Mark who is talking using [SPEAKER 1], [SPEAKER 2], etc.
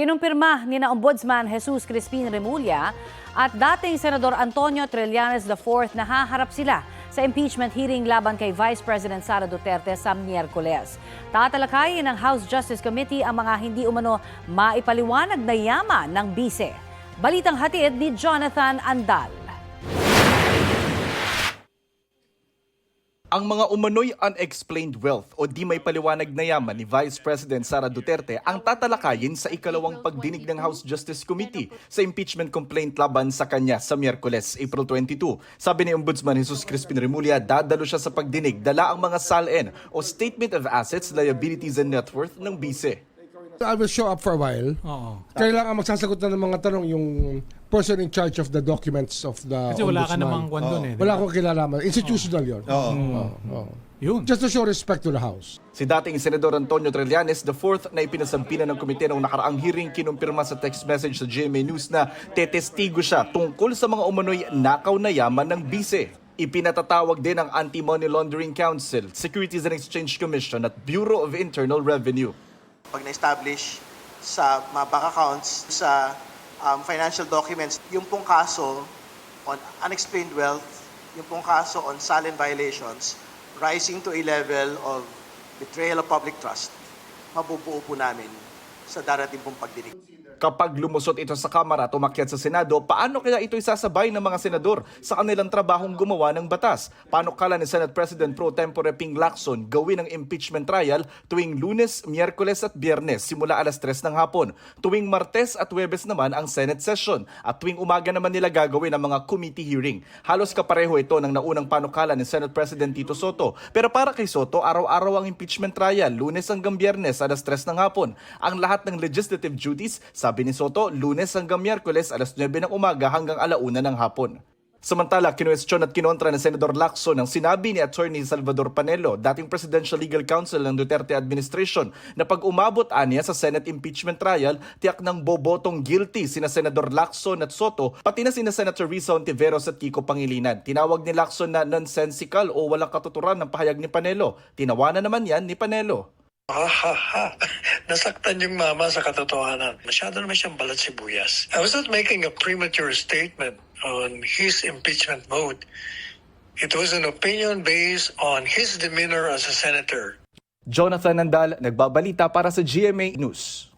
[SPEAKER 1] Kinumpirma ni na Ombudsman Jesus Crispin Remulla at dating Senador Antonio Trillanes IV na haharap sila sa impeachment hearing laban kay Vice President Sara Duterte sa Miyerkules. Tatalakayin ng House Justice Committee ang mga hindi umano maipaliwanag na yaman ng bise. Balitang hatid ni Jonathan Andal.
[SPEAKER 2] Ang mga umano'y unexplained wealth o di may paliwanag na yaman ni Vice President Sara Duterte ang tatalakayin sa ikalawang pagdinig ng House Justice Committee sa impeachment complaint laban sa kanya sa Miyerkules, April 22. Sabi ni Ombudsman Jesus Crispin Remulla, dadalo siya sa pagdinig, dala ang mga SALN o Statement of Assets, Liabilities and Net Worth ng bise.
[SPEAKER 3] I will show up for a while. Kailangan magsasagot na ng mga tanong yung person in charge of the documents of the
[SPEAKER 4] Kasi wala ka
[SPEAKER 3] ombudsman.
[SPEAKER 4] namang kwan doon eh.
[SPEAKER 3] Wala akong kilalaman. Institutional yun.
[SPEAKER 4] Yun.
[SPEAKER 3] Just to show respect to the House.
[SPEAKER 2] Si dating Senador Antonio Trillanes IV na ipinasampinan ng komite noong nakaraang hearing, kinumpirma sa text message sa GMA News na tetestigo siya tungkol sa mga umano'y nakaw na yaman ng bise. Ipinatatawag din ang Anti-Money Laundering Council, Securities and Exchange Commission at Bureau of Internal Revenue.
[SPEAKER 5] Pag na-establish sa mga bank accounts, sa financial documents, yung pong kaso on unexplained wealth, yung pong kaso on SALN violations, rising to a level of betrayal of public trust, mabubuo po namin sa darating pong pagdinig.
[SPEAKER 2] Kapag lumusot ito sa Kamara at umakyat sa Senado, paano kaya ito isasabay ng mga senador sa kanilang trabahong gumawa ng batas? Paano kala ni Senate President Pro Tempore Ping Lacson gawin ang impeachment trial tuwing Lunes, Miyerkules at Biyernes simula alas 3 ng hapon? Tuwing Martes at Huwebes naman ang Senate session at tuwing umaga naman nila gagawin ang mga committee hearing. Halos kapareho ito ng naunang panukala ni Senate President Tito Soto. Pero para kay Soto, araw-araw ang impeachment trial, Lunes hanggang Biyernes alas 3 ng hapon. Ang lahat ng legislative duties, sabi ni Soto, Lunes hanggang Miyerkules alas 9 ng umaga hanggang alauna ng hapon. Samantala, kinuwestiyon at kinontra ni Senador Lacson ang sinabi ni Attorney Salvador Panelo, dating Presidential Legal Counsel ng Duterte Administration, na pag umabot aniya sa Senate impeachment trial, tiyak ng bobotong guilty sina Senador Lacson at Soto, pati na sina Senator Risa Ontiveros at Kiko Pangilinan. Tinawag ni Lacson na nonsensical o walang katuturan ng pahayag ni Panelo. Tinawanan naman yan ni Panelo.
[SPEAKER 6] Nasaktan yung mama sa katotohanan. Masyado naman siyang balat sibuyas. I was not making a premature statement on his impeachment mode. It was an opinion based on his demeanor as a senator.
[SPEAKER 2] Jonathan Andal, nagbabalita para sa GMA News.